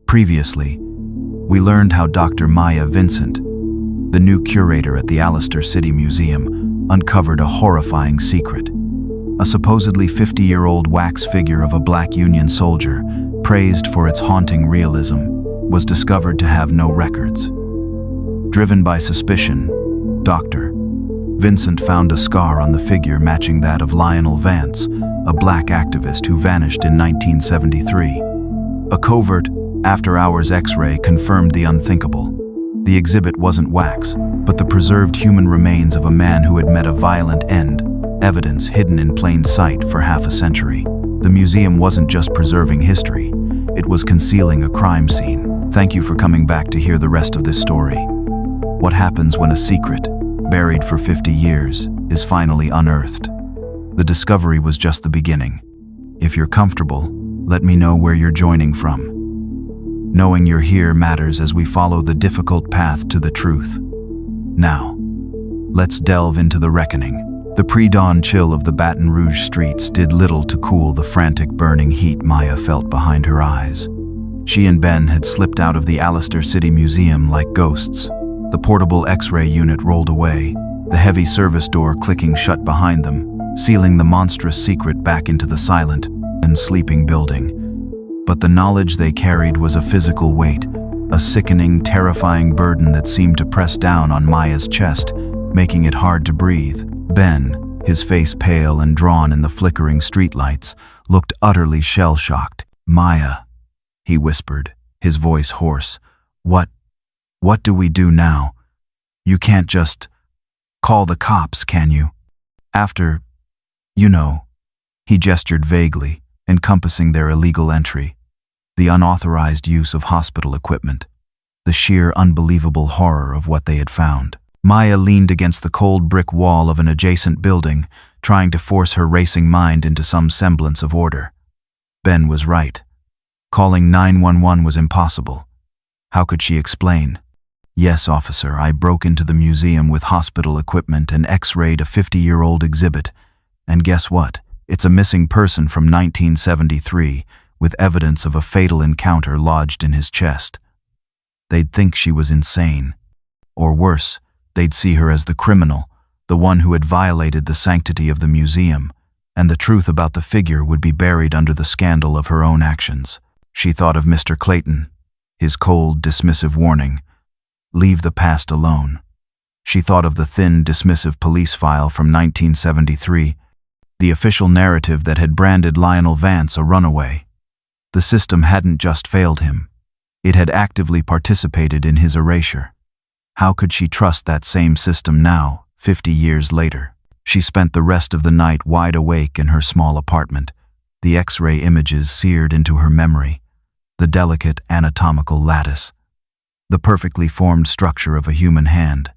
Previously, we learned how Dr. Maya Vincent, the new curator at the Alistair City Museum, uncovered a horrifying secret. A supposedly 50-year-old wax figure of a black Union soldier, praised for its haunting realism, was discovered to have no records. Driven by suspicion, Dr. Vincent found a scar on the figure matching that of Lionel Vance, a black activist who vanished in 1973. A covert, after-hours X-ray confirmed the unthinkable. The exhibit wasn't wax, but the preserved human remains of a man who had met a violent end, evidence hidden in plain sight for half a century. The museum wasn't just preserving history, it was concealing a crime scene. Thank you for coming back to hear the rest of this story. What happens when a secret, buried for 50 years, is finally unearthed? The discovery was just the beginning. If you're comfortable, let me know where you're joining from. Knowing you're here matters as we follow the difficult path to the truth. Now, let's delve into the reckoning. The pre-dawn chill of the Baton Rouge streets did little to cool the frantic burning heat Maya felt behind her eyes. She and Ben had slipped out of the Alistair City Museum like ghosts. The portable X-ray unit rolled away, the heavy service door clicking shut behind them, sealing the monstrous secret back into the silent and sleeping building. But the knowledge they carried was a physical weight, a sickening, terrifying burden that seemed to press down on Maya's chest, making it hard to breathe. Ben, his face pale and drawn in the flickering streetlights, looked utterly shell-shocked. "Maya," he whispered, his voice hoarse. What do we do now? You can't just call the cops, can you? After, he gestured vaguely, encompassing their illegal entry, the unauthorized use of hospital equipment, the sheer unbelievable horror of what they had found. Maya leaned against the cold brick wall of an adjacent building, trying to force her racing mind into some semblance of order. Ben was right. Calling 911 was impossible. How could she explain? "Yes, officer, I broke into the museum with hospital equipment and X-rayed a 50-year-old exhibit. And guess what? It's a missing person from 1973, with evidence of a fatal encounter lodged in his chest." They'd think she was insane. Or worse, they'd see her as the criminal, the one who had violated the sanctity of the museum, and the truth about the figure would be buried under the scandal of her own actions. She thought of Mr. Clayton, his cold, dismissive warning, "Leave the past alone." She thought of the thin, dismissive police file from 1973, the official narrative that had branded Lionel Vance a runaway. The system hadn't just failed him. It had actively participated in his erasure. How could she trust that same system now, 50 years later? She spent the rest of the night wide awake in her small apartment, the X-ray images seared into her memory, the delicate anatomical lattice, the perfectly formed structure of a human hand,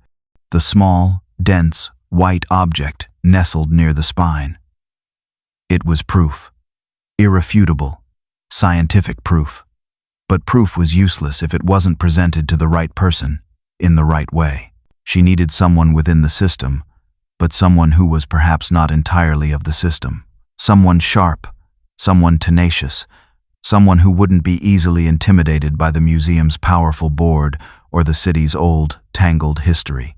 the small, dense, white object nestled near the spine. It was proof. Irrefutable. Scientific proof. But proof was useless if it wasn't presented to the right person, in the right way. She needed someone within the system, but someone who was perhaps not entirely of the system. Someone sharp, someone tenacious, someone who wouldn't be easily intimidated by the museum's powerful board or the city's old, tangled history.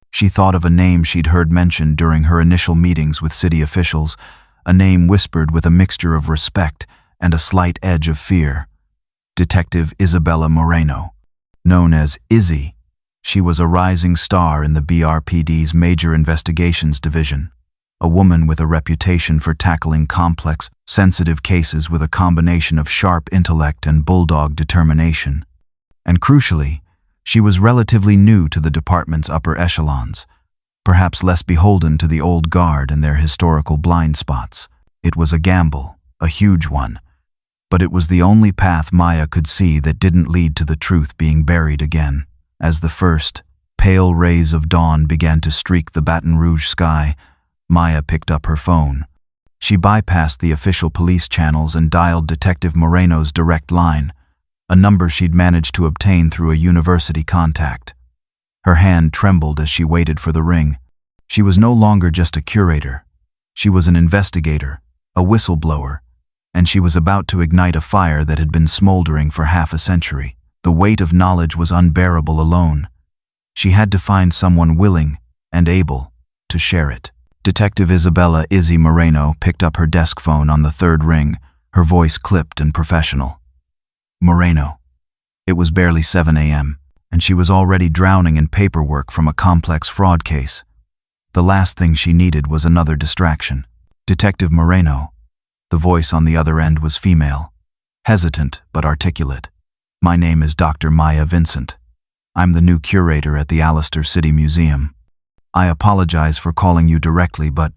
She thought of a name she'd heard mentioned during her initial meetings with city officials, a name whispered with a mixture of respect and a slight edge of fear. Detective Isabella Moreno. Known as Izzy, she was a rising star in the BRPD's Major Investigations Division, a woman with a reputation for tackling complex, sensitive cases with a combination of sharp intellect and bulldog determination. And crucially, she was relatively new to the department's upper echelons, perhaps less beholden to the old guard and their historical blind spots. It was a gamble, a huge one, but it was the only path Maya could see that didn't lead to the truth being buried again. As the first, pale rays of dawn began to streak the Baton Rouge sky, Maya picked up her phone. She bypassed the official police channels and dialed Detective Moreno's direct line, a number she'd managed to obtain through a university contact. Her hand trembled as she waited for the ring. She was no longer just a curator. She was an investigator, a whistleblower, and she was about to ignite a fire that had been smoldering for half a century. The weight of knowledge was unbearable alone. She had to find someone willing and able to share it. Detective Isabella Izzy Moreno picked up her desk phone on the third ring, her voice clipped and professional. Moreno. It was barely 7 a.m., and she was already drowning in paperwork from a complex fraud case. The last thing she needed was another distraction. Detective Moreno. The voice on the other end was female, hesitant but articulate. My name is Dr. Maya Vincent. I'm the new curator at the Alistair City Museum. I apologize for calling you directly, but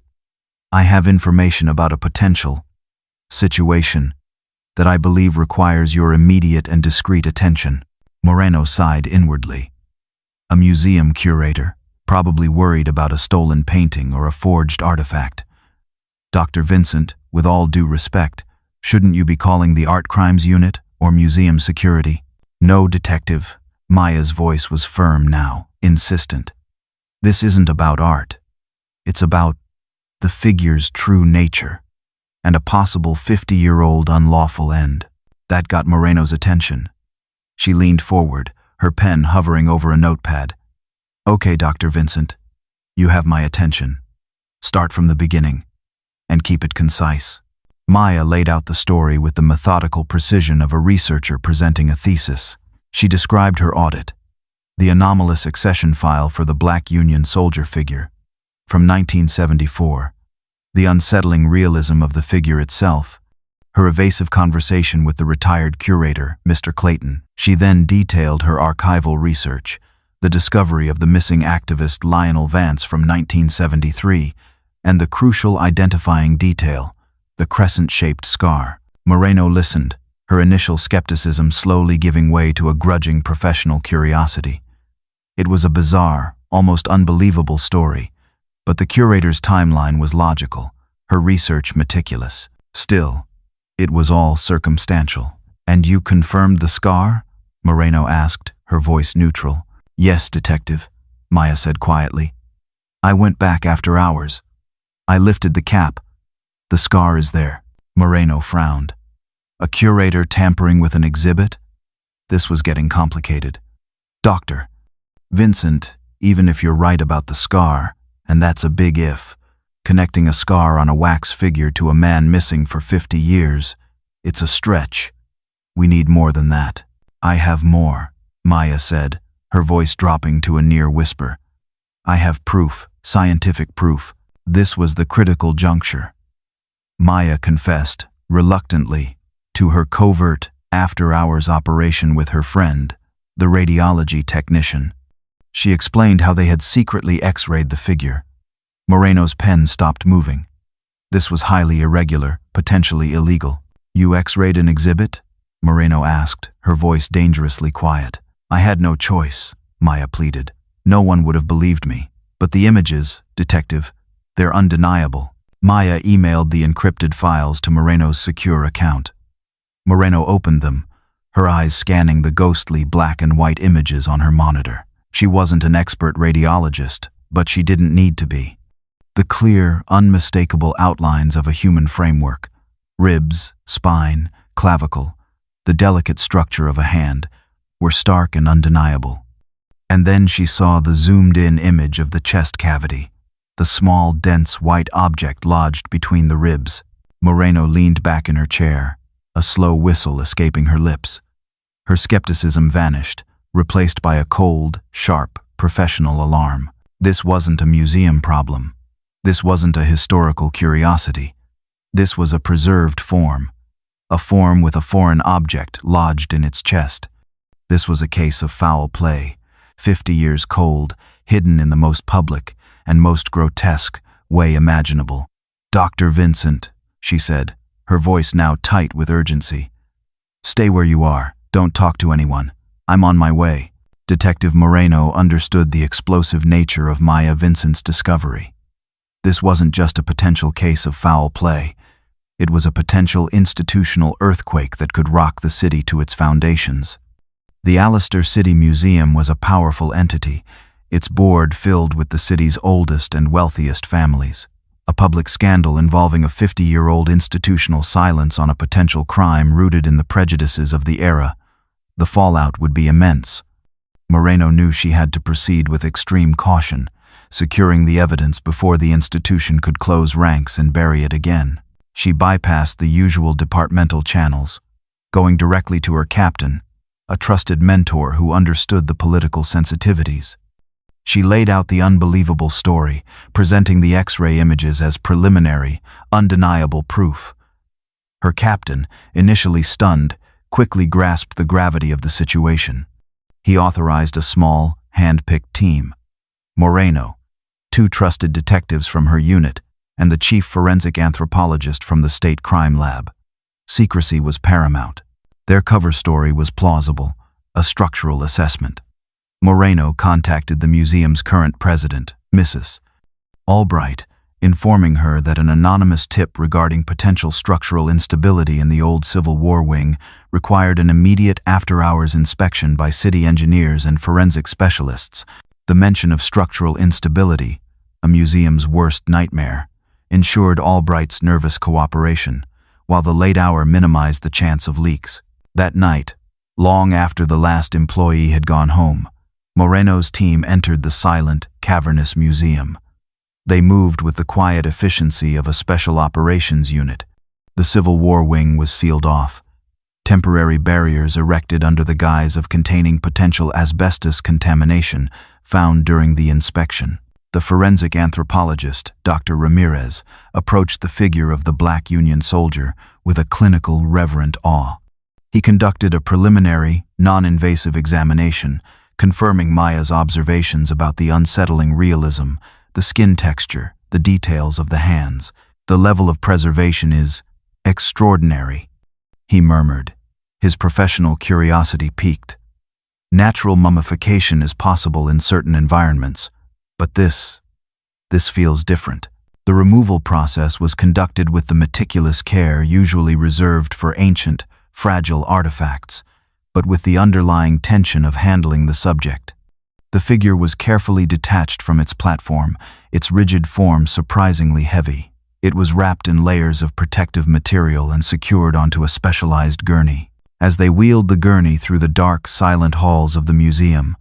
I have information about a potential situation that I believe requires your immediate and discreet attention. Moreno sighed inwardly. A museum curator, probably worried about a stolen painting or a forged artifact. Dr. Vincent, with all due respect, shouldn't you be calling the Art Crimes Unit or Museum Security? No, detective. Maya's voice was firm now, insistent. This isn't about art. It's about the figure's true nature and a possible 50-year-old unlawful end. That got Moreno's attention. She leaned forward, her pen hovering over a notepad. Okay, Dr. Vincent, you have my attention. Start from the beginning and keep it concise. Maya laid out the story with the methodical precision of a researcher presenting a thesis. She described her audit, the anomalous accession file for the Black Union soldier figure from 1974, the unsettling realism of the figure itself, her evasive conversation with the retired curator, Mr. Clayton. She then detailed her archival research, the discovery of the missing activist Lionel Vance from 1973, and the crucial identifying detail, the crescent-shaped scar. Moreno listened, her initial skepticism slowly giving way to a grudging professional curiosity. It was a bizarre, almost unbelievable story, but the curator's timeline was logical, her research meticulous. Still, it was all circumstantial. And you confirmed the scar? Moreno asked, her voice neutral. Yes, detective, Maya said quietly. I went back after hours. I lifted the cap. The scar is there. Moreno frowned. A curator tampering with an exhibit? This was getting complicated. Doctor, Vincent, even if you're right about the scar, and that's a big if, connecting a scar on a wax figure to a man missing for 50 years, it's a stretch. We need more than that. I have more, Maya said, her voice dropping to a near whisper. I have proof, scientific proof. This was the critical juncture. Maya confessed, reluctantly, to her covert, after-hours operation with her friend, the radiology technician. She explained how they had secretly X-rayed the figure. Moreno's pen stopped moving. This was highly irregular, potentially illegal. You X-rayed an exhibit? Moreno asked, her voice dangerously quiet. I had no choice, Maya pleaded. No one would have believed me. But the images, detective, they're undeniable. Maya emailed the encrypted files to Moreno's secure account. Moreno opened them, her eyes scanning the ghostly black and white images on her monitor. She wasn't an expert radiologist, but she didn't need to be. The clear, unmistakable outlines of a human framework, ribs, spine, clavicle, the delicate structure of a hand, were stark and undeniable. And then she saw the zoomed-in image of the chest cavity, the small, dense white object lodged between the ribs. Moreno leaned back in her chair, a slow whistle escaping her lips. Her skepticism vanished, replaced by a cold, sharp, professional alarm. This wasn't a museum problem. This wasn't a historical curiosity. This was a preserved form, a form with a foreign object lodged in its chest. This was a case of foul play, 50 years cold, hidden in the most public and most grotesque way imaginable. Dr. Vincent, she said, her voice now tight with urgency. Stay where you are. Don't talk to anyone. I'm on my way. Detective Moreno understood the explosive nature of Maya Vincent's discovery. This wasn't just a potential case of foul play. It was a potential institutional earthquake that could rock the city to its foundations. The Alistair City Museum was a powerful entity, its board filled with the city's oldest and wealthiest families. A public scandal involving a 50-year-old institutional silence on a potential crime rooted in the prejudices of the era. The fallout would be immense. Moreno knew she had to proceed with extreme caution, securing the evidence before the institution could close ranks and bury it again. She bypassed the usual departmental channels, going directly to her captain, a trusted mentor who understood the political sensitivities. She laid out the unbelievable story, presenting the X-ray images as preliminary, undeniable proof. Her captain, initially stunned, quickly grasped the gravity of the situation. He authorized a small, hand-picked team. Moreno, 2 trusted detectives from her unit, and the chief forensic anthropologist from the state crime lab. Secrecy was paramount. Their cover story was plausible, a structural assessment. Moreno contacted the museum's current president, Mrs. Albright, informing her that an anonymous tip regarding potential structural instability in the old Civil War wing required an immediate after-hours inspection by city engineers and forensic specialists. The mention of structural instability, a museum's worst nightmare, ensured Albright's nervous cooperation, while the late hour minimized the chance of leaks. That night, long after the last employee had gone home, Moreno's team entered the silent, cavernous museum. They moved with the quiet efficiency of a special operations unit. The Civil War wing was sealed off, temporary barriers erected under the guise of containing potential asbestos contamination found during the inspection. The forensic anthropologist, Dr. Ramirez, approached the figure of the Black Union soldier with a clinical, reverent awe. He conducted a preliminary, non-invasive examination, confirming Maya's observations about the unsettling realism, the skin texture, the details of the hands. "The level of preservation is extraordinary," he murmured. His professional curiosity piqued. "Natural mummification is possible in certain environments, but this feels different." The removal process was conducted with the meticulous care usually reserved for ancient, fragile artifacts, but with the underlying tension of handling the subject. The figure was carefully detached from its platform, its rigid form surprisingly heavy. It was wrapped in layers of protective material and secured onto a specialized gurney. As they wheeled the gurney through the dark, silent halls of the museum,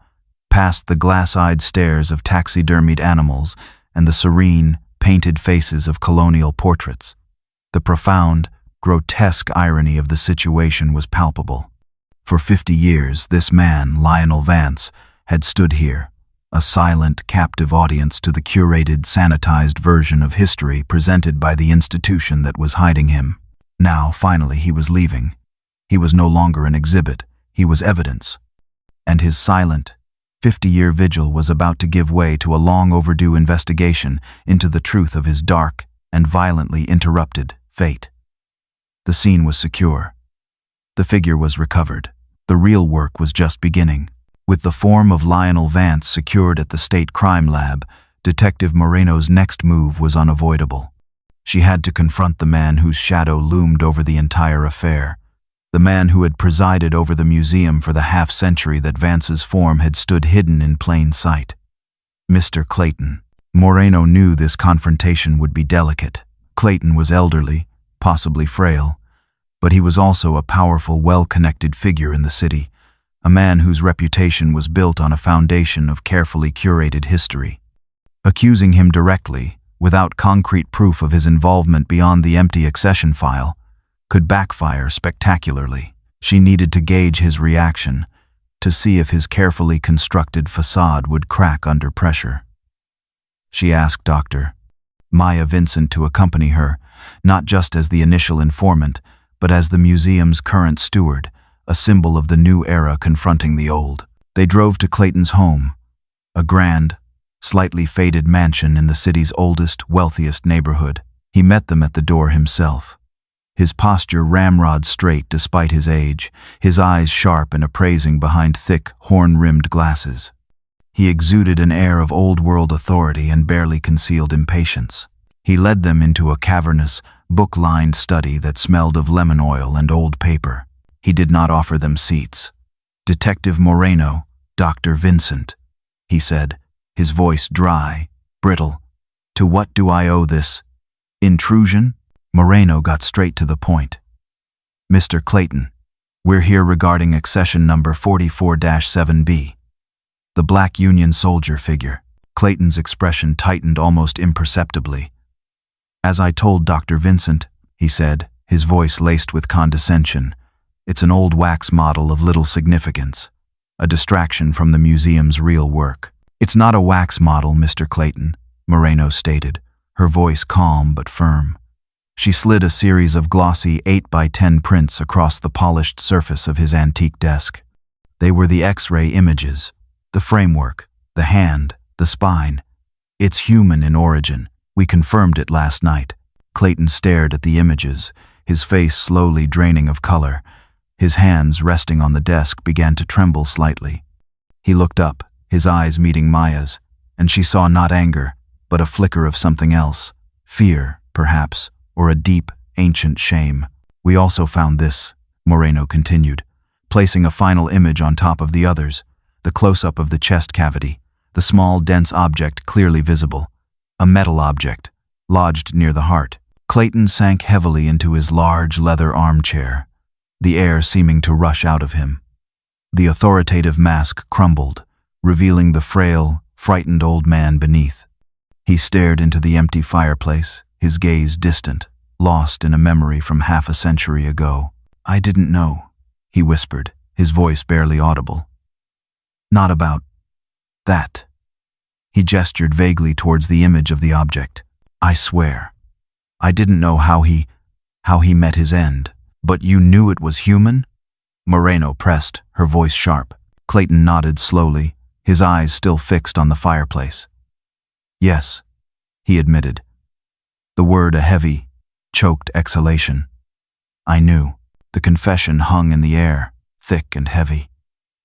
past the glass-eyed stares of taxidermied animals and the serene, painted faces of colonial portraits, the profound, grotesque irony of the situation was palpable. For 50 years, this man, Lionel Vance, had stood here, a silent, captive audience to the curated, sanitized version of history presented by the institution that was hiding him. Now, finally, he was leaving. He was no longer an exhibit, he was evidence. And his silent, 50-year vigil was about to give way to a long-overdue investigation into the truth of his dark and violently interrupted fate. The scene was secure. The figure was recovered. The real work was just beginning. With the form of Lionel Vance secured at the State Crime Lab, Detective Moreno's next move was unavoidable. She had to confront the man whose shadow loomed over the entire affair, the man who had presided over the museum for the half-century that Vance's form had stood hidden in plain sight. Mr. Clayton. Moreno knew this confrontation would be delicate. Clayton was elderly, possibly frail, but he was also a powerful, well-connected figure in the city, a man whose reputation was built on a foundation of carefully curated history. Accusing him directly, without concrete proof of his involvement beyond the empty accession file, could backfire spectacularly. She needed to gauge his reaction, to see if his carefully constructed facade would crack under pressure. She asked Dr. Maya Vincent to accompany her, not just as the initial informant, but as the museum's current steward, a symbol of the new era confronting the old. They drove to Clayton's home, a grand, slightly faded mansion in the city's oldest, wealthiest neighborhood. He met them at the door himself. His posture ramrod straight despite his age, his eyes sharp and appraising behind thick, horn-rimmed glasses. He exuded an air of old-world authority and barely concealed impatience. He led them into a cavernous, book-lined study that smelled of lemon oil and old paper. He did not offer them seats. "Detective Moreno, Dr. Vincent," he said, his voice dry, brittle. "To what do I owe this Intrusion? Moreno got straight to the point. Mr. Clayton, we're here regarding accession number 44-7B. The black Union soldier figure. Clayton's expression tightened almost imperceptibly. As I told Dr. Vincent, he said, his voice laced with condescension, it's an old wax model of little significance, a distraction from the museum's real work. It's not a wax model, Mr. Clayton, Moreno stated, her voice calm but firm. She slid a series of glossy 8x10 prints across the polished surface of his antique desk. They were the X-ray images, the framework, the hand, the spine. It's human in origin. We confirmed it last night. Clayton stared at the images, his face slowly draining of color. His hands, resting on the desk, began to tremble slightly. He looked up, his eyes meeting Maya's, and she saw not anger, but a flicker of something else. Fear, perhaps, or a deep, ancient shame. We also found this, Moreno continued, placing a final image on top of the others, the close-up of the chest cavity, the small, dense object clearly visible, a metal object, lodged near the heart. Clayton sank heavily into his large leather armchair, the air seeming to rush out of him. The authoritative mask crumbled, revealing the frail, frightened old man beneath. He stared into the empty fireplace, his gaze distant, lost in a memory from half a century ago. I didn't know, he whispered, his voice barely audible. Not about that. He gestured vaguely towards the image of the object. I swear. I didn't know how he met his end. But you knew it was human? Moreno pressed, her voice sharp. Clayton nodded slowly, his eyes still fixed on the fireplace. Yes, he admitted. The word a heavy, choked exhalation. I knew. The confession hung in the air, thick and heavy.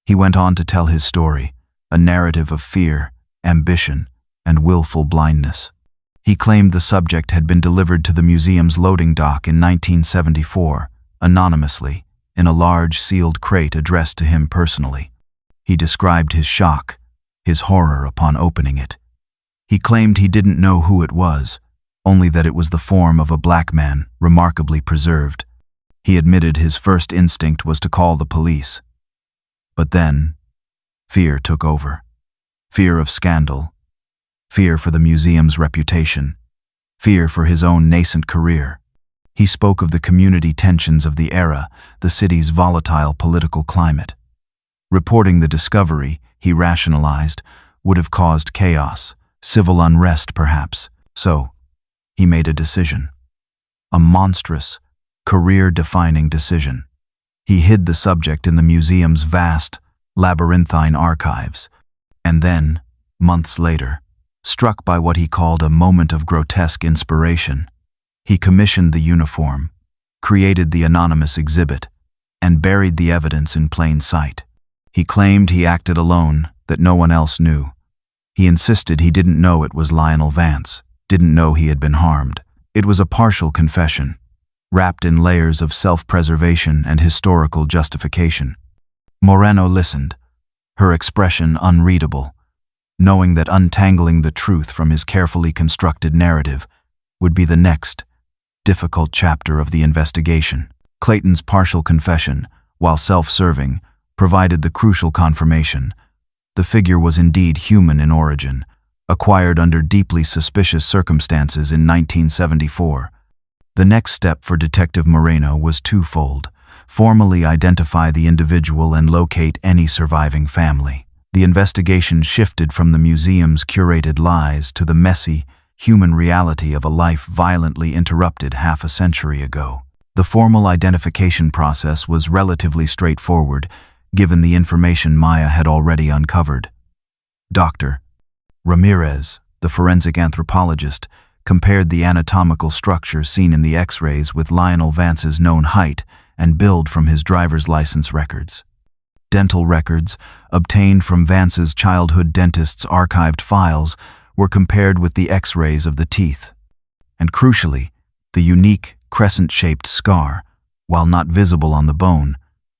He went on to tell his story, a narrative of fear, ambition, and willful blindness. He claimed the subject had been delivered to the museum's loading dock in 1974, anonymously, in a large sealed crate addressed to him personally. He described his shock, his horror upon opening it. He claimed he didn't know who it was, only that it was the form of a black man, remarkably preserved. He admitted his first instinct was to call the police. But then, fear took over. Fear of scandal. Fear for the museum's reputation. Fear for his own nascent career. He spoke of the community tensions of the era, the city's volatile political climate. Reporting the discovery, he rationalized, would have caused chaos, civil unrest perhaps. So, he made a decision. A monstrous, career-defining decision. He hid the subject in the museum's vast, labyrinthine archives. And then, months later, struck by what he called a moment of grotesque inspiration, he commissioned the uniform, created the anonymous exhibit, and buried the evidence in plain sight. He claimed he acted alone, that no one else knew. He insisted he didn't know it was Lionel Vance, didn't know he had been harmed. It was a partial confession, wrapped in layers of self-preservation and historical justification. Moreno listened, her expression unreadable, knowing that untangling the truth from his carefully constructed narrative would be the next, difficult chapter of the investigation. Clayton's partial confession, while self-serving, provided the crucial confirmation. The figure was indeed human in origin, acquired under deeply suspicious circumstances in 1974. The next step for Detective Moreno was twofold: formally identify the individual and locate any surviving family. The investigation shifted from the museum's curated lies to the messy, human reality of a life violently interrupted half a century ago. The formal identification process was relatively straightforward, given the information Maya had already uncovered. Dr. Ramirez, the forensic anthropologist, compared the anatomical structure seen in the X-rays with Lionel Vance's known height and build from his driver's license records. Dental records, obtained from Vance's childhood dentist's archived files, were compared with the X-rays of the teeth. And crucially, the unique, crescent-shaped scar, while not visible on the bone,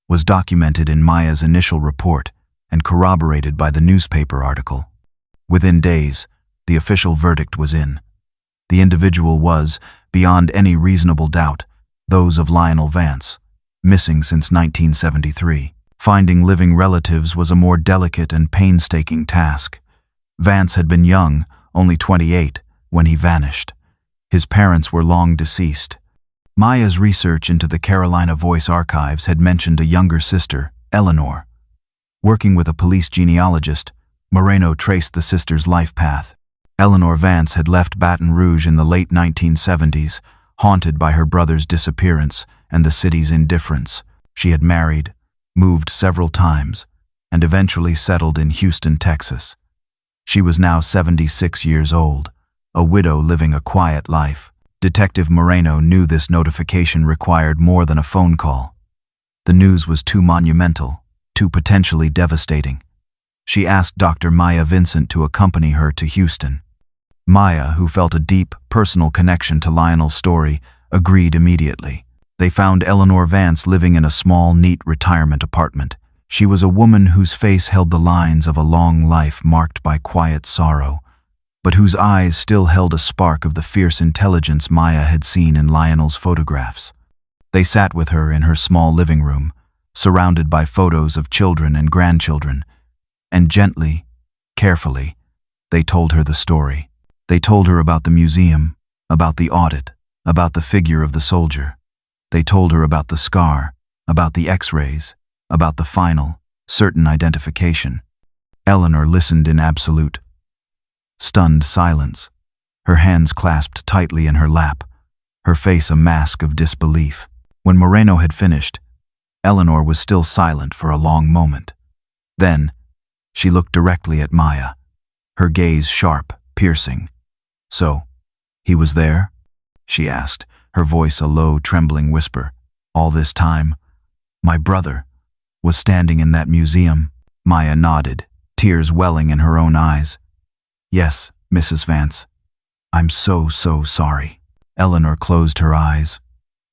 was documented in Maya's initial report and corroborated by the newspaper article. Within days, the official verdict was in. The individual was, beyond any reasonable doubt, those of Lionel Vance, missing since 1973. Finding living relatives was a more delicate and painstaking task. Vance had been young, only 28, when he vanished. His parents were long deceased. Maya's research into the Carolina Voice archives had mentioned a younger sister, Eleanor. Working with a police genealogist, Moreno traced the sister's life path. Eleanor Vance had left Baton Rouge in the late 1970s, haunted by her brother's disappearance and the city's indifference. She had married, moved several times, and eventually settled in Houston, Texas. She was now 76 years old, a widow living a quiet life. Detective Moreno knew this notification required more than a phone call. The news was too monumental, too potentially devastating. She asked Dr. Maya Vincent to accompany her to Houston. Maya, who felt a deep, personal connection to Lionel's story, agreed immediately. They found Eleanor Vance living in a small, neat retirement apartment. She was a woman whose face held the lines of a long life marked by quiet sorrow, but whose eyes still held a spark of the fierce intelligence Maya had seen in Lionel's photographs. They sat with her in her small living room, surrounded by photos of children and grandchildren, and gently, carefully, they told her the story. They told her about the museum, about the audit, about the figure of the soldier. They told her about the scar, about the X-rays, about the final, certain identification. Eleanor listened in absolute, stunned silence, her hands clasped tightly in her lap, her face a mask of disbelief. When Moreno had finished, Eleanor was still silent for a long moment. Then, she looked directly at Maya, her gaze sharp, piercing. "So, he was there?" she asked, her voice a low, trembling whisper. "All this time, my brother was standing in that museum?" Maya nodded, tears welling in her own eyes. "Yes, Mrs. Vance. I'm so sorry." Eleanor closed her eyes,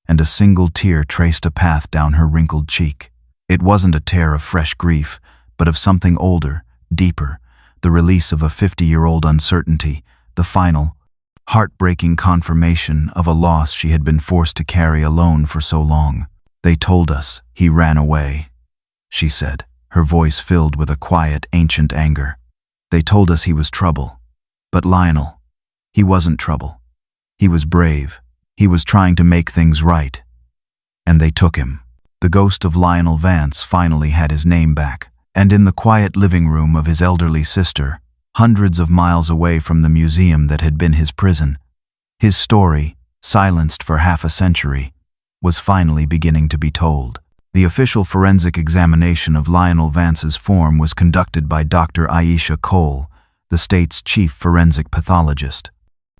and a single tear traced a path down her wrinkled cheek. It wasn't a tear of fresh grief, but of something older, deeper, the release of a 50-year-old uncertainty, the final, heartbreaking confirmation of a loss she had been forced to carry alone for so long. "They told us he ran away," she said, her voice filled with a quiet, ancient anger. "They told us he was trouble. But Lionel, he wasn't trouble. He was brave. He was trying to make things right. And they took him." The ghost of Lionel Vance finally had his name back, and in the quiet living room of his elderly sister, hundreds of miles away from the museum that had been his prison, his story, silenced for half a century, was finally beginning to be told. The official forensic examination of Lionel Vance's form was conducted by Dr. Aisha Cole, the state's chief forensic pathologist.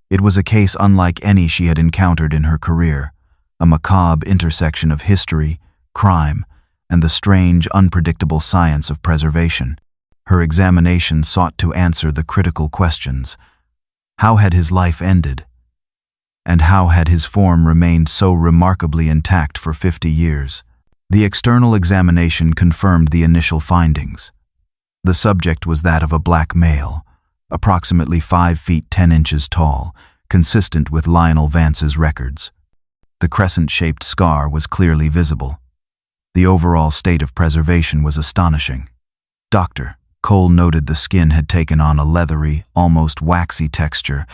It was a case unlike any she had encountered in her career, a macabre intersection of history, crime, and the strange, unpredictable science of preservation. Her examination sought to answer the critical questions. How had his life ended? And how had his form remained so remarkably intact for 50 years? The external examination confirmed the initial findings. The subject was that of a black male, approximately 5 feet 10 inches tall, consistent with Lionel Vance's records. The crescent-shaped scar was clearly visible. The overall state of preservation was astonishing. Dr. Cole noted the skin had taken on a leathery, almost waxy texture,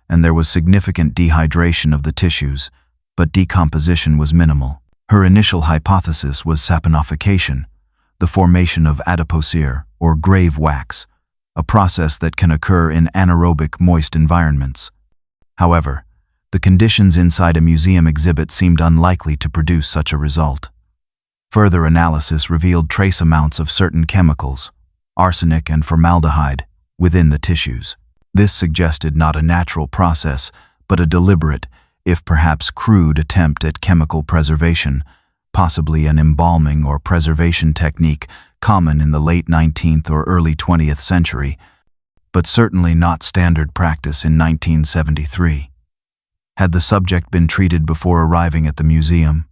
and there was significant dehydration of the tissues, but decomposition was minimal. Her initial hypothesis was saponification, the formation of adipocere, or grave wax, a process that can occur in anaerobic, moist environments. However, the conditions inside a museum exhibit seemed unlikely to produce such a result. Further analysis revealed trace amounts of certain chemicals, arsenic and formaldehyde, within the tissues. This suggested not a natural process, but a deliberate, if perhaps crude attempt at chemical preservation, possibly an embalming or preservation technique common in the late 19th or early 20th century, but certainly not standard practice in 1973. Had the subject been treated before arriving at the museum?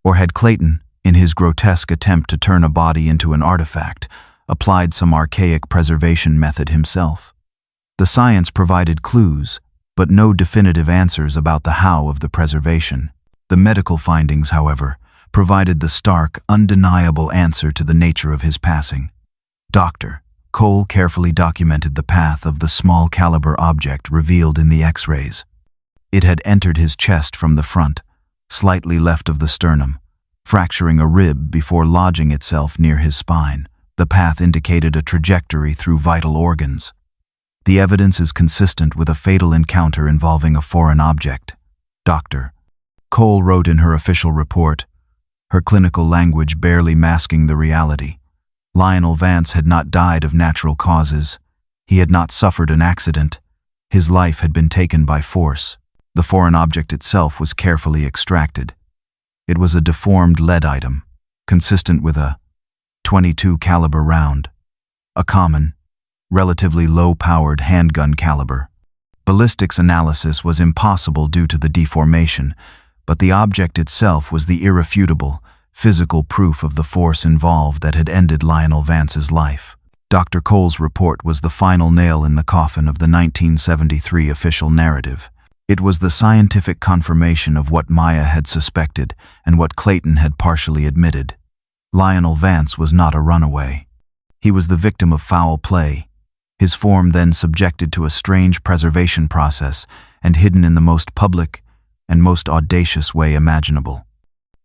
Or had Clayton, in his grotesque attempt to turn a body into an artifact, applied some archaic preservation method himself? The science provided clues, but no definitive answers about the how of the preservation. The medical findings, however, provided the stark, undeniable answer to the nature of his passing. Dr. Cole carefully documented the path of the small-caliber object revealed in the X-rays. It had entered his chest from the front, slightly left of the sternum, fracturing a rib before lodging itself near his spine. The path indicated a trajectory through vital organs. The evidence is consistent with a fatal encounter involving a foreign object. Dr. Cole wrote in her official report, her clinical language barely masking the reality. Lionel Vance had not died of natural causes. He had not suffered an accident. His life had been taken by force. The foreign object itself was carefully extracted. It was a deformed lead item, consistent with a .22 caliber round, a common, relatively low-powered handgun caliber. Ballistics analysis was impossible due to the deformation, but the object itself was the irrefutable, physical proof of the force involved that had ended Lionel Vance's life. Dr. Cole's report was the final nail in the coffin of the 1973 official narrative. It was the scientific confirmation of what Maya had suspected and what Clayton had partially admitted. Lionel Vance was not a runaway. He was the victim of foul play, his form then subjected to a strange preservation process and hidden in the most public and most audacious way imaginable.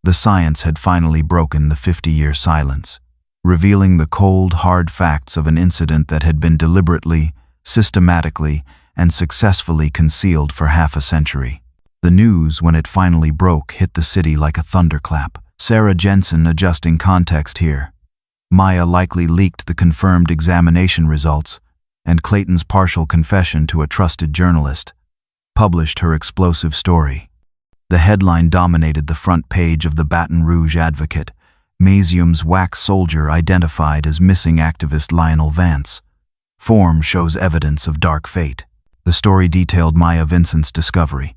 The science had finally broken the 50-year silence, revealing the cold, hard facts of an incident that had been deliberately, systematically, and successfully concealed for half a century. The news, when it finally broke, hit the city like a thunderclap. Sarah Jensen adjusting context here. Maya likely leaked the confirmed examination results, and Clayton's partial confession to a trusted journalist published her explosive story. The headline dominated the front page of the Baton Rouge Advocate. Museum's wax soldier identified as missing activist Lionel Vance. Form shows evidence of dark fate. The story detailed Maya Vincent's discovery,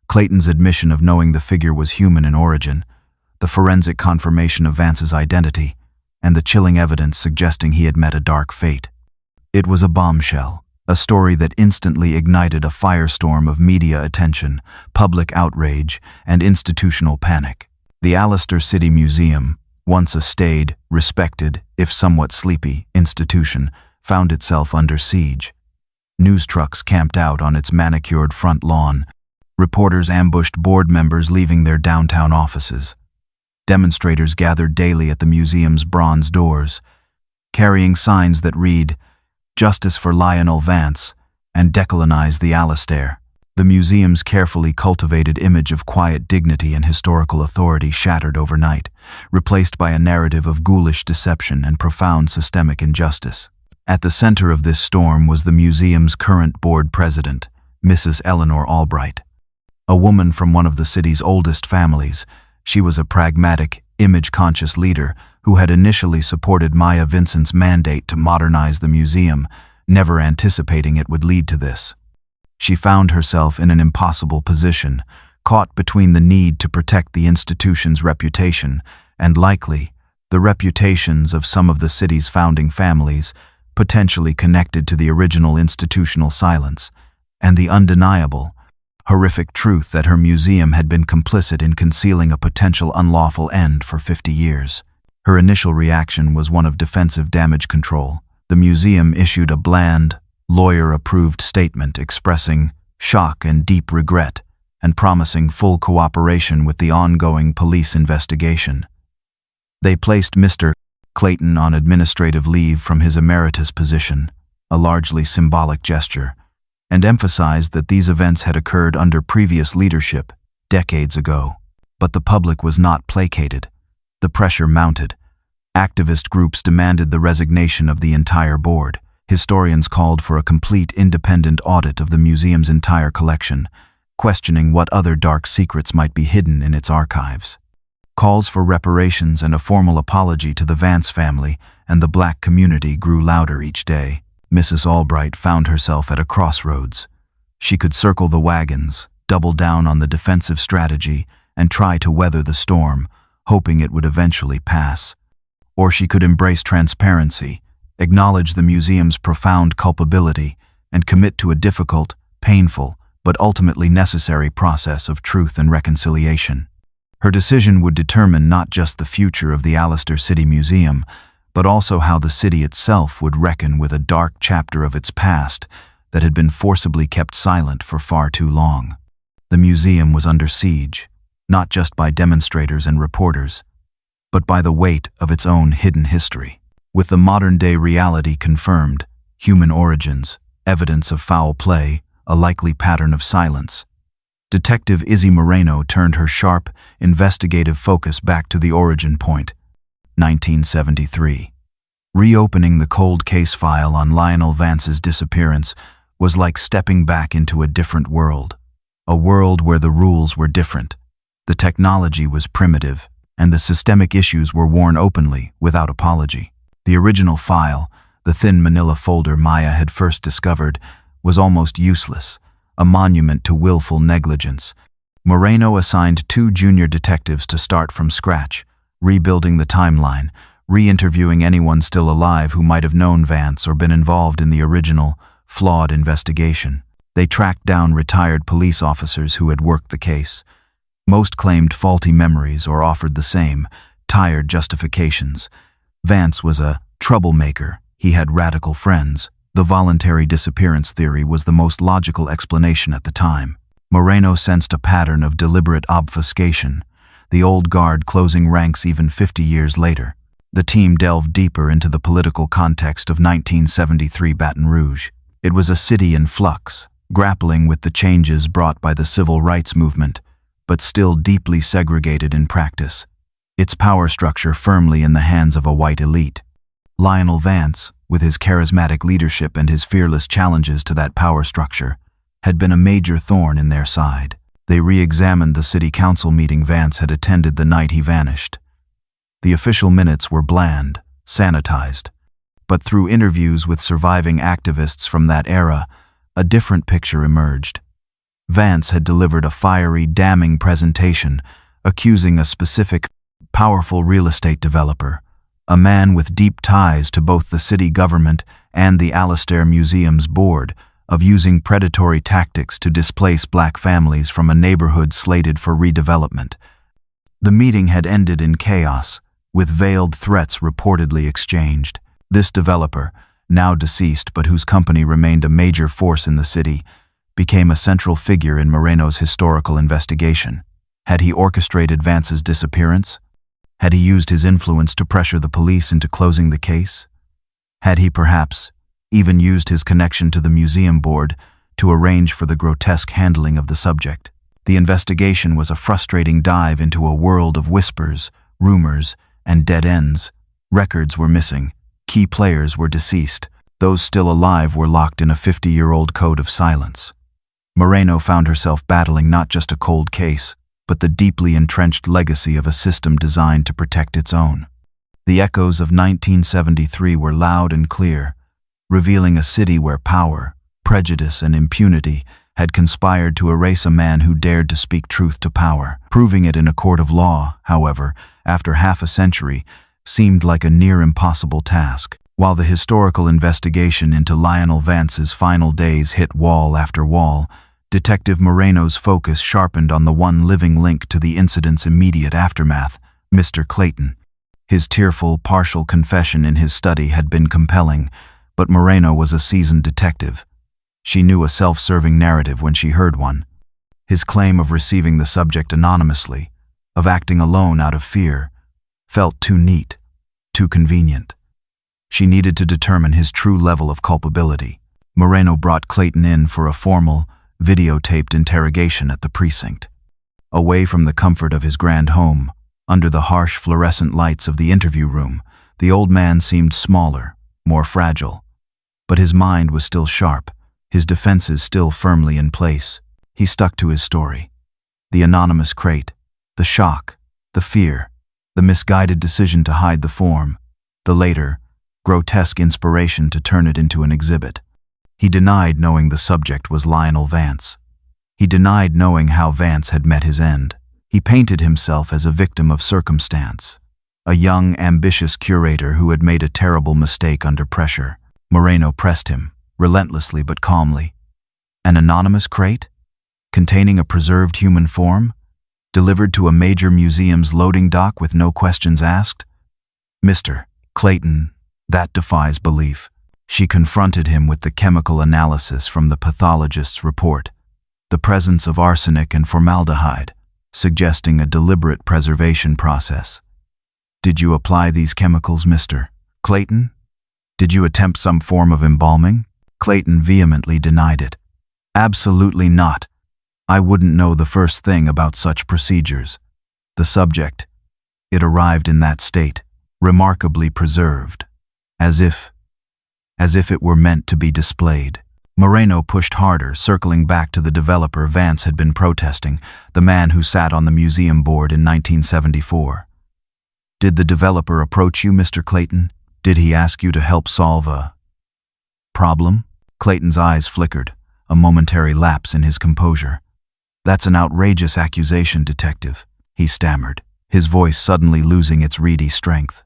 Clayton's admission of knowing the figure was human in origin, the forensic confirmation of Vance's identity, and the chilling evidence suggesting he had met a dark fate. It was a bombshell, a story that instantly ignited a firestorm of media attention, public outrage, and institutional panic. The Alistair City Museum, once a staid, respected, if somewhat sleepy, institution, found itself under siege. News trucks camped out on its manicured front lawn. Reporters ambushed board members leaving their downtown offices. Demonstrators gathered daily at the museum's bronze doors, carrying signs that read, "Justice for Lionel Vance," and "Decolonize the Alistair." The museum's carefully cultivated image of quiet dignity and historical authority shattered overnight, replaced by a narrative of ghoulish deception and profound systemic injustice. At the center of this storm was the museum's current board president, Mrs. Eleanor Albright. A woman from one of the city's oldest families, she was a pragmatic, image-conscious leader who had initially supported Maya Vincent's mandate to modernize the museum, never anticipating it would lead to this. She found herself in an impossible position, caught between the need to protect the institution's reputation and, likely, the reputations of some of the city's founding families, potentially connected to the original institutional silence, and the undeniable, horrific truth that her museum had been complicit in concealing a potential unlawful end for 50 years. Her initial reaction was one of defensive damage control. The museum issued a bland, lawyer-approved statement expressing shock and deep regret and promising full cooperation with the ongoing police investigation. They placed Mr. Clayton on administrative leave from his emeritus position, a largely symbolic gesture, and emphasized that these events had occurred under previous leadership, decades ago. But the public was not placated. The pressure mounted. Activist groups demanded the resignation of the entire board. Historians called for a complete independent audit of the museum's entire collection, questioning what other dark secrets might be hidden in its archives. Calls for reparations and a formal apology to the Vance family and the black community grew louder each day. Mrs. Albright found herself at a crossroads. She could circle the wagons, double down on the defensive strategy, and try to weather the storm, hoping it would eventually pass. Or she could embrace transparency, acknowledge the museum's profound culpability, and commit to a difficult, painful, but ultimately necessary process of truth and reconciliation. Her decision would determine not just the future of the Alistair City Museum, but also how the city itself would reckon with a dark chapter of its past that had been forcibly kept silent for far too long. The museum was under siege, not just by demonstrators and reporters, but by the weight of its own hidden history. With the modern-day reality confirmed, human origins, evidence of foul play, a likely pattern of silence, Detective Izzy Moreno turned her sharp, investigative focus back to the origin point, 1973. Reopening the cold case file on Lionel Vance's disappearance was like stepping back into a different world, a world where the rules were different, the technology was primitive, and the systemic issues were worn openly, without apology. The original file, the thin manila folder Maya had first discovered, was almost useless, a monument to willful negligence. Moreno assigned 2 junior detectives to start from scratch, rebuilding the timeline, re-interviewing anyone still alive who might have known Vance or been involved in the original, flawed investigation. They tracked down retired police officers who had worked the case. Most claimed faulty memories or offered the same, tired justifications. Vance was a troublemaker. He had radical friends. The voluntary disappearance theory was the most logical explanation at the time. Moreno sensed a pattern of deliberate obfuscation, the old guard closing ranks even 50 years later. The team delved deeper into the political context of 1973 Baton Rouge. It was a city in flux, grappling with the changes brought by the civil rights movement, but still deeply segregated in practice. Its power structure firmly in the hands of a white elite. Lionel Vance, with his charismatic leadership and his fearless challenges to that power structure, had been a major thorn in their side. They re-examined the city council meeting Vance had attended the night he vanished. The official minutes were bland, sanitized, but through interviews with surviving activists from that era, a different picture emerged. Vance had delivered a fiery, damning presentation, accusing a specific, powerful real estate developer, a man with deep ties to both the city government and the Alistair Museum's board, of using predatory tactics to displace black families from a neighborhood slated for redevelopment. The meeting had ended in chaos, with veiled threats reportedly exchanged. This developer, now deceased but whose company remained a major force in the city, became a central figure in Moreno's historical investigation. Had he orchestrated Vance's disappearance? Had he used his influence to pressure the police into closing the case? Had he perhaps even used his connection to the museum board to arrange for the grotesque handling of the subject? The investigation was a frustrating dive into a world of whispers, rumors, and dead ends. Records were missing. Key players were deceased. Those still alive were locked in a 50-year-old code of silence. Moreno found herself battling not just a cold case, but the deeply entrenched legacy of a system designed to protect its own. The echoes of 1973 were loud and clear, revealing a city where power, prejudice, and impunity had conspired to erase a man who dared to speak truth to power. Proving it in a court of law, however, after half a century, seemed like a near-impossible task. While the historical investigation into Lionel Vance's final days hit wall after wall, Detective Moreno's focus sharpened on the one living link to the incident's immediate aftermath, Mr. Clayton. His tearful, partial confession in his study had been compelling, but Moreno was a seasoned detective. She knew a self-serving narrative when she heard one. His claim of receiving the subject anonymously, of acting alone out of fear, felt too neat, too convenient. She needed to determine his true level of culpability. Moreno brought Clayton in for a formal, videotaped interrogation at the precinct. Away from the comfort of his grand home, under the harsh fluorescent lights of the interview room, the old man seemed smaller, more fragile. But his mind was still sharp, his defenses still firmly in place. He stuck to his story. The anonymous crate, the shock, the fear, the misguided decision to hide the form, the later, grotesque inspiration to turn it into an exhibit. He denied knowing the subject was Lionel Vance. He denied knowing how Vance had met his end. He painted himself as a victim of circumstance, a young, ambitious curator who had made a terrible mistake under pressure. Moreno pressed him, relentlessly but calmly. An anonymous crate? containing a preserved human form, delivered to a major museum's loading dock with no questions asked? Mr. Clayton, that defies belief. She confronted him with the chemical analysis from the pathologist's report, the presence of arsenic and formaldehyde, suggesting a deliberate preservation process. Did you apply these chemicals, Mr. Clayton? Did you attempt some form of embalming? Clayton vehemently denied it. Absolutely not. I wouldn't know the first thing about such procedures. The subject, it arrived in that state, remarkably preserved, as if it were meant to be displayed. Moreno pushed harder, circling back to the developer Vance had been protesting, the man who sat on the museum board in 1974. Did the developer approach you, Mr. Clayton? Did he ask you to help solve a problem? Clayton's eyes flickered, a momentary lapse in his composure. That's an outrageous accusation, detective, he stammered, his voice suddenly losing its reedy strength.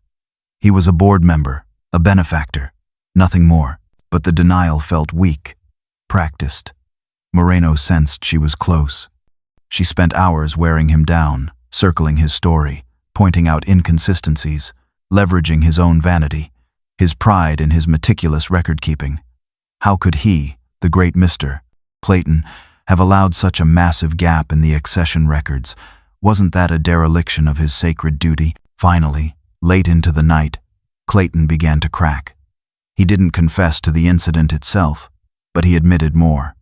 He was a board member, a benefactor, nothing more, but the denial felt weak, practiced. Moreno sensed she was close. She spent hours wearing him down, circling his story, pointing out inconsistencies, leveraging his own vanity, his pride in his meticulous record-keeping. How could he, the great Mr. Clayton, have allowed such a massive gap in the accession records? Wasn't that a dereliction of his sacred duty? Finally, late into the night, Clayton began to crack. He didn't confess to the incident itself, but he admitted more.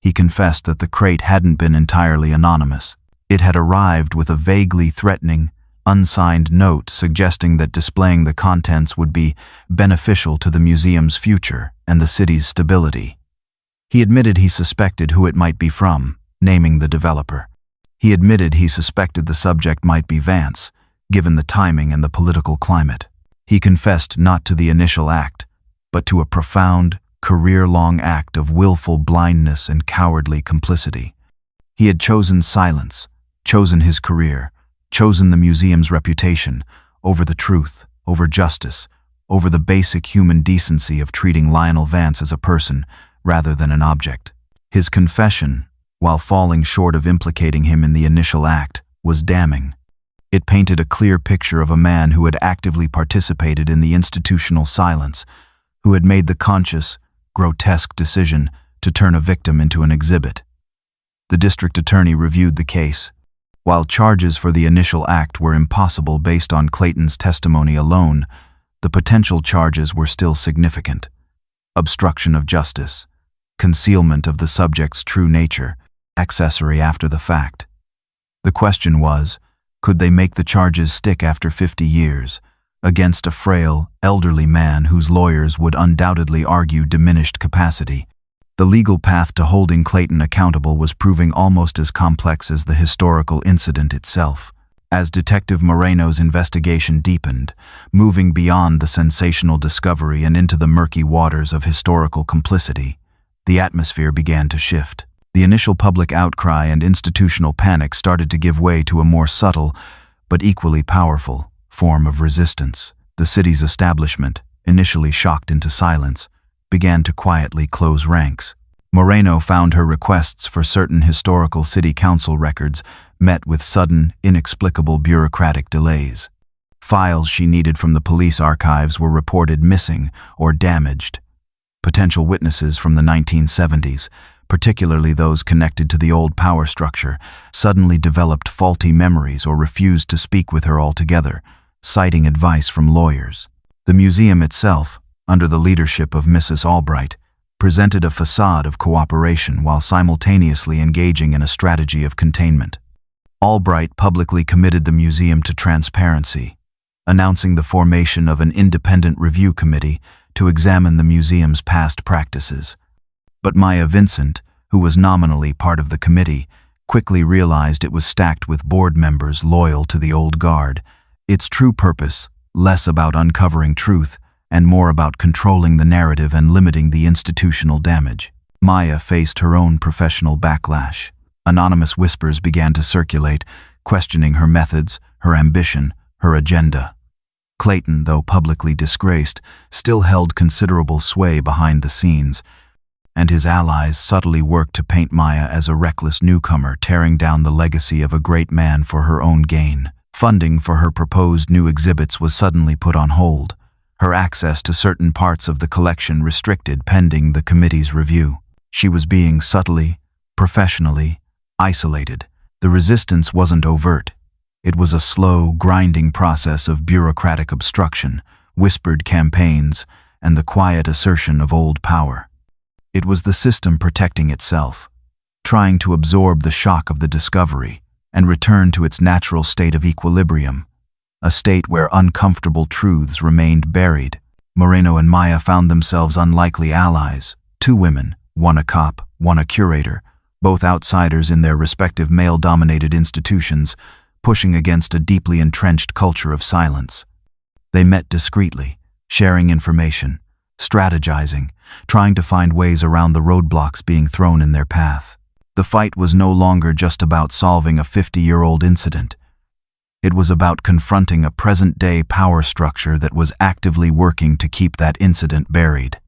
He confessed that the crate hadn't been entirely anonymous. It had arrived with a vaguely threatening, unsigned note suggesting that displaying the contents would be beneficial to the museum's future and the city's stability. He admitted he suspected who it might be from, naming the developer. He admitted he suspected the subject might be Vance, given the timing and the political climate. He confessed not to the initial act, but to a profound, career-long act of willful blindness and cowardly complicity. He had chosen silence, chosen his career, chosen the museum's reputation, over the truth, over justice, over the basic human decency of treating Lionel Vance as a person rather than an object. His confession, while falling short of implicating him in the initial act, was damning. It painted a clear picture of a man who had actively participated in the institutional silence, who had made the conscious, grotesque decision to turn a victim into an exhibit. The district attorney reviewed the case. While charges for the initial act were impossible based on Clayton's testimony alone, the potential charges were still significant. Obstruction of justice, concealment of the subject's true nature, accessory after the fact. The question was, could they make the charges stick after 50 years, against a frail, elderly man whose lawyers would undoubtedly argue diminished capacity? The legal path to holding Clayton accountable was proving almost as complex as the historical incident itself. As Detective Moreno's investigation deepened, moving beyond the sensational discovery and into the murky waters of historical complicity, the atmosphere began to shift. The initial public outcry and institutional panic started to give way to a more subtle, but equally powerful, form of resistance. The city's establishment, initially shocked into silence, began to quietly close ranks. Moreno found her requests for certain historical city council records met with sudden, inexplicable bureaucratic delays. Files she needed from the police archives were reported missing or damaged. Potential witnesses from the 1970s, particularly those connected to the old power structure, suddenly developed faulty memories or refused to speak with her altogether, citing advice from lawyers. The museum itself, under the leadership of Mrs. Albright, presented a facade of cooperation while simultaneously engaging in a strategy of containment. Albright publicly committed the museum to transparency, announcing the formation of an independent review committee to examine the museum's past practices. But Vincent, who was nominally part of the committee, quickly realized it was stacked with board members loyal to the old guard, its true purpose less about uncovering truth and more about controlling the narrative and limiting the institutional damage. Maya faced her own professional backlash. Anonymous whispers began to circulate, questioning her methods, her ambition, her agenda. Clayton, though publicly disgraced, still held considerable sway behind the scenes. and his allies subtly worked to paint Maya as a reckless newcomer tearing down the legacy of a great man for her own gain. Funding for her proposed new exhibits was suddenly put on hold, her access to certain parts of the collection restricted pending the committee's review. She was being subtly, professionally, isolated. The resistance wasn't overt. It was a slow, grinding process of bureaucratic obstruction, whispered campaigns, and the quiet assertion of old power. It was the system protecting itself, trying to absorb the shock of the discovery and return to its natural state of equilibrium, a state where uncomfortable truths remained buried. Moreno and Maya found themselves unlikely allies, two women, one a cop, one a curator, both outsiders in their respective male-dominated institutions, pushing against a deeply entrenched culture of silence. They met discreetly, sharing information, strategizing, trying to find ways around the roadblocks being thrown in their path. The fight was no longer just about solving a 50-year-old incident. It was about confronting a present-day power structure that was actively working to keep that incident buried.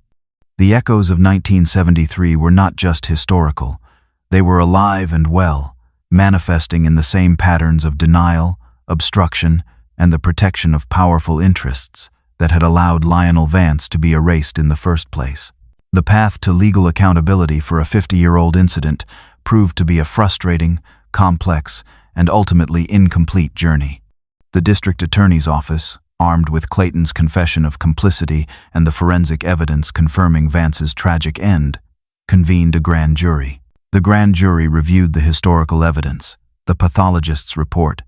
The echoes of 1973 were not just historical. They were alive and well, manifesting in the same patterns of denial, obstruction, and the protection of powerful interests that had allowed Lionel Vance to be erased in the first place. The path to legal accountability for a 50-year-old incident proved to be a frustrating, complex, and ultimately incomplete journey. The district attorney's office, armed with Clayton's confession of complicity and the forensic evidence confirming Vance's tragic end, convened a grand jury. The grand jury reviewed the historical evidence, the pathologist's report,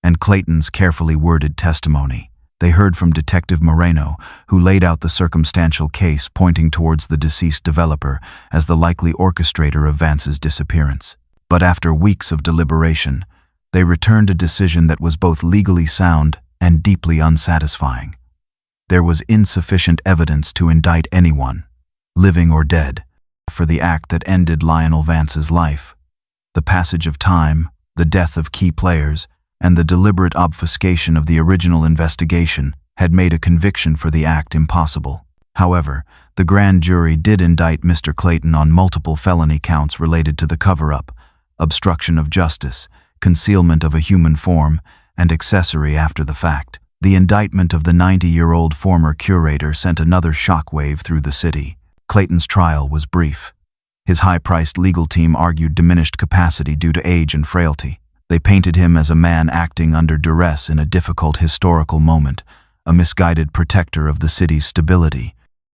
and Clayton's carefully worded testimony. They heard from Detective Moreno, who laid out the circumstantial case pointing towards the deceased developer as the likely orchestrator of Vance's disappearance. But after weeks of deliberation, they returned a decision that was both legally sound and deeply unsatisfying. There was insufficient evidence to indict anyone, living or dead, for the act that ended Lionel Vance's life. The passage of time, the death of key players, and the deliberate obfuscation of the original investigation had made a conviction for the act impossible. However, the grand jury did indict Mr. Clayton on multiple felony counts related to the cover-up, obstruction of justice, concealment of a human form, and accessory after the fact. The indictment of the 90-year-old former curator sent another shockwave through the city. Clayton's trial was brief. His high-priced legal team argued diminished capacity due to age and frailty. They painted him as a man acting under duress in a difficult historical moment, a misguided protector of the city's stability.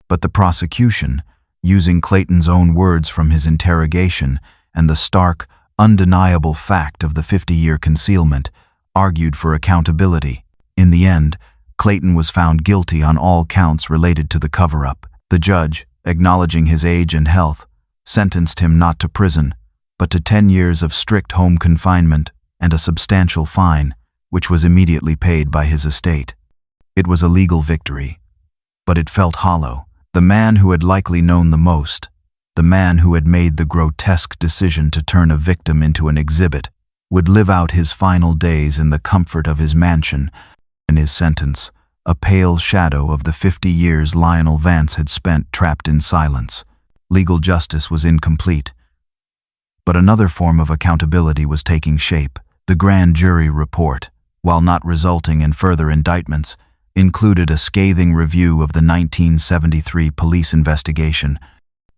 But the prosecution, using Clayton's own words from his interrogation and the stark, undeniable fact of the 50-year concealment, argued for accountability. In the end, Clayton was found guilty on all counts related to the cover-up. The judge, acknowledging his age and health, sentenced him not to prison, but to 10 years of strict home confinement and a substantial fine, which was immediately paid by his estate. It was a legal victory, but it felt hollow. The man who had likely known the most, the man who had made the grotesque decision to turn a victim into an exhibit, would live out his final days in the comfort of his mansion, and his sentence, a pale shadow of the 50 years Lionel Vance had spent trapped in silence. Legal justice was incomplete, but another form of accountability was taking shape. The grand jury report, while not resulting in further indictments, included a scathing review of the 1973 police investigation,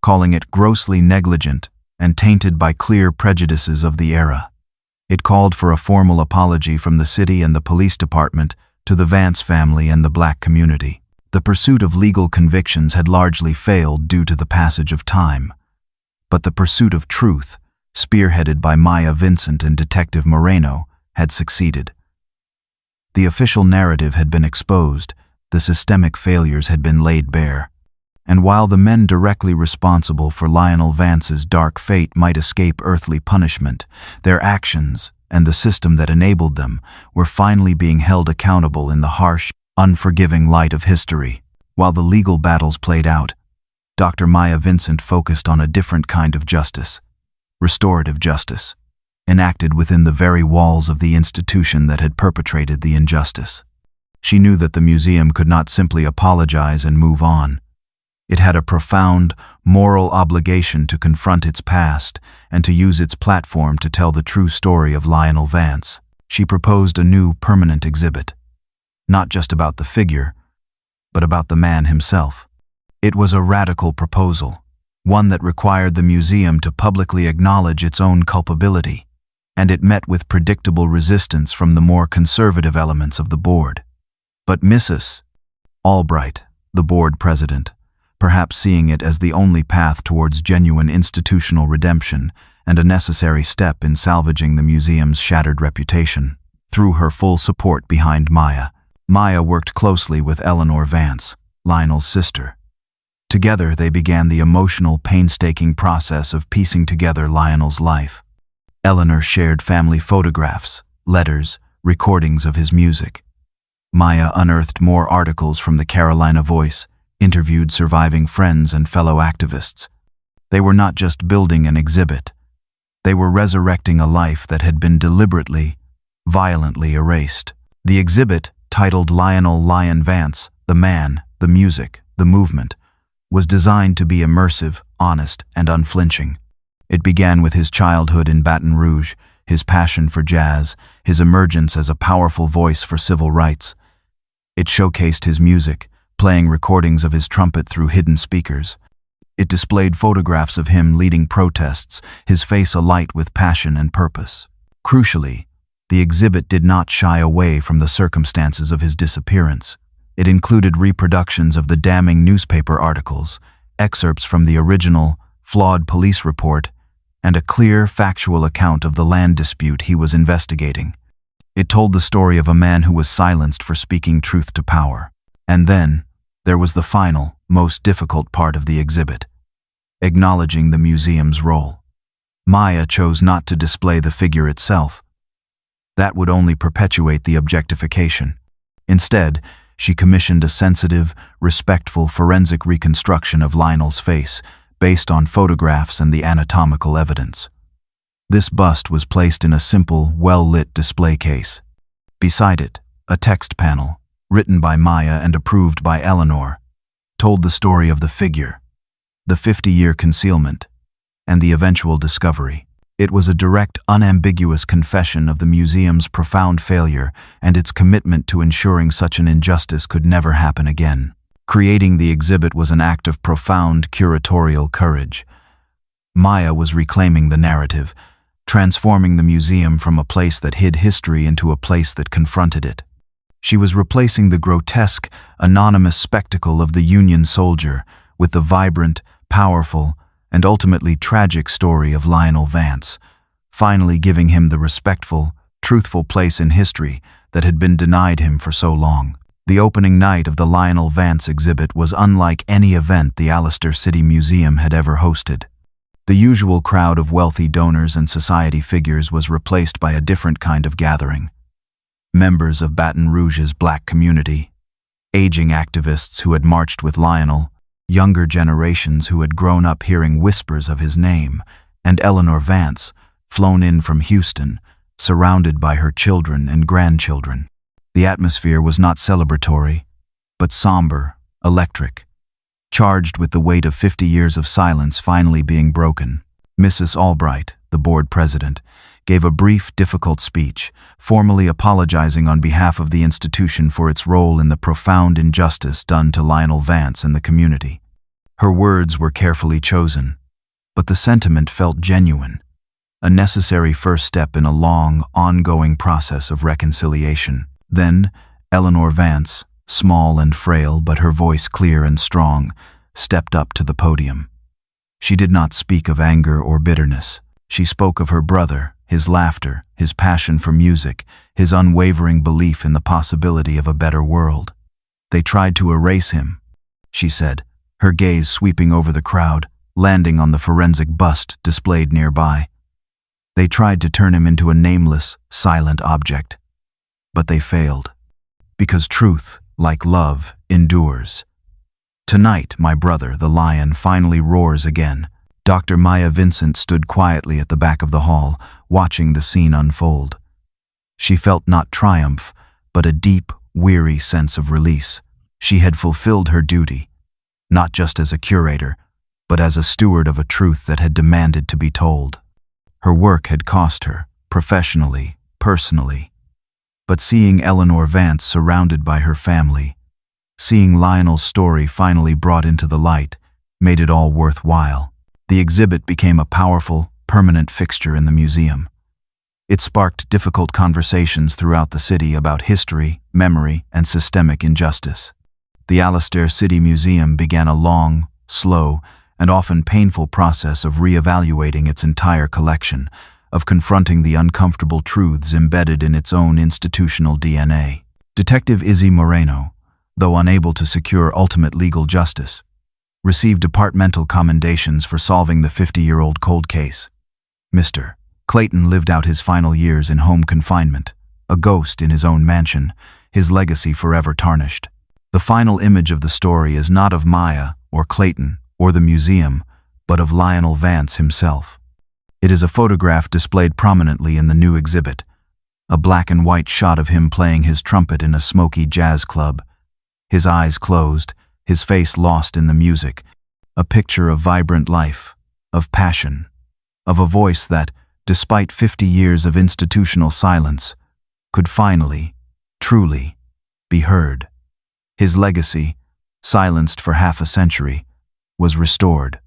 calling it grossly negligent and tainted by clear prejudices of the era. It called for a formal apology from the city and the police department to the Vance family and the black community. The pursuit of legal convictions had largely failed due to the passage of time, but the pursuit of truth, spearheaded by Maya Vincent and Detective Moreno, had succeeded. The official narrative had been exposed, the systemic failures had been laid bare, and while the men directly responsible for Lionel Vance's dark fate might escape earthly punishment, their actions, and the system that enabled them, were finally being held accountable in the harsh, unforgiving light of history. While the legal battles played out, Dr. Maya Vincent focused on a different kind of justice, restorative justice, enacted within the very walls of the institution that had perpetrated the injustice. She knew that the museum could not simply apologize and move on. It had a profound, moral obligation to confront its past and to use its platform to tell the true story of Lionel Vance. She proposed a new permanent exhibit, not just about the figure, but about the man himself. It was a radical proposal, one that required the museum to publicly acknowledge its own culpability, and it met with predictable resistance from the more conservative elements of the board. But Mrs. Albright, the board president, perhaps seeing it as the only path towards genuine institutional redemption and a necessary step in salvaging the museum's shattered reputation, threw her full support behind Maya. Maya worked closely with Lionel Vance, Lionel's sister. Together, they began the emotional, painstaking process of piecing together Lionel's life. Eleanor shared family photographs, letters, recordings of his music. Maya unearthed more articles from the Carolina Voice, interviewed surviving friends and fellow activists. They were not just building an exhibit. They were resurrecting a life that had been deliberately, violently erased. The exhibit, titled Lionel Vance, The Man, the Music, the Movement, was designed to be immersive, honest, and unflinching. It began with his childhood in Baton Rouge, his passion for jazz, his emergence as a powerful voice for civil rights. It showcased his music, playing recordings of his trumpet through hidden speakers. It displayed photographs of him leading protests, his face alight with passion and purpose. Crucially, the exhibit did not shy away from the circumstances of his disappearance. It included reproductions of the damning newspaper articles, excerpts from the original, flawed police report, and a clear, factual account of the land dispute he was investigating. It told the story of a man who was silenced for speaking truth to power. And then, there was the final, most difficult part of the exhibit, acknowledging the museum's role. Maya chose not to display the figure itself. That would only perpetuate the objectification. Instead, she commissioned a sensitive, respectful forensic reconstruction of Lionel's face based on photographs and the anatomical evidence. This bust was placed in a simple, well-lit display case. Beside it, a text panel, written by Maya and approved by Eleanor, told the story of the figure, the 50-year concealment, and the eventual discovery. It was a direct, unambiguous confession of the museum's profound failure and its commitment to ensuring such an injustice could never happen again. Creating the exhibit was an act of profound curatorial courage. Maya was reclaiming the narrative, transforming the museum from a place that hid history into a place that confronted it. She was replacing the grotesque, anonymous spectacle of the Union soldier with the vibrant, powerful, and ultimately tragic story of Lionel Vance, finally giving him the respectful, truthful place in history that had been denied him for so long. The opening night of the Lionel Vance exhibit was unlike any event the Alistair City Museum had ever hosted. The usual crowd of wealthy donors and society figures was replaced by a different kind of gathering. Members of Baton Rouge's black community, aging activists who had marched with Lionel, younger generations who had grown up hearing whispers of his name, and Lionel Vance, flown in from Houston, surrounded by her children and grandchildren. The atmosphere was not celebratory, but somber, electric, charged with the weight of 50 years of silence finally being broken. Mrs. Albright, the board president, gave a brief, difficult speech, formally apologizing on behalf of the institution for its role in the profound injustice done to Lionel Vance and the community. Her words were carefully chosen, but the sentiment felt genuine, a necessary first step in a long, ongoing process of reconciliation. Then, Lionel Vance, small and frail but her voice clear and strong, stepped up to the podium. She did not speak of anger or bitterness. She spoke of her brother, his laughter, his passion for music, his unwavering belief in the possibility of a better world. "They tried to erase him," she said, her gaze sweeping over the crowd, landing on the forensic bust displayed nearby. "They tried to turn him into a nameless, silent object. But they failed. Because truth, like love, endures. Tonight, my brother, the lion, finally roars again." Dr. Maya Vincent stood quietly at the back of the hall, watching the scene unfold. She felt not triumph, but a deep, weary sense of release. She had fulfilled her duty, not just as a curator, but as a steward of a truth that had demanded to be told. Her work had cost her, professionally, personally. But seeing Lionel Vance surrounded by her family, seeing Lionel's story finally brought into the light, made it all worthwhile. The exhibit became a powerful, permanent fixture in the museum. It sparked difficult conversations throughout the city about history, memory, and systemic injustice. The Alistair City Museum began a long, slow, and often painful process of re-evaluating its entire collection, of confronting the uncomfortable truths embedded in its own institutional DNA. Detective Izzy Moreno, though unable to secure ultimate legal justice, received departmental commendations for solving the 50-year-old cold case. Mr. Clayton lived out his final years in home confinement, a ghost in his own mansion, his legacy forever tarnished. The final image of the story is not of Maya or Clayton or the museum, but of Lionel Vance himself. It is a photograph displayed prominently in the new exhibit, a black and white shot of him playing his trumpet in a smoky jazz club, his eyes closed, his face lost in the music, a picture of vibrant life, of passion, of a voice that, despite 50 years of institutional silence, could finally, truly, be heard. His legacy, silenced for half a century, was restored.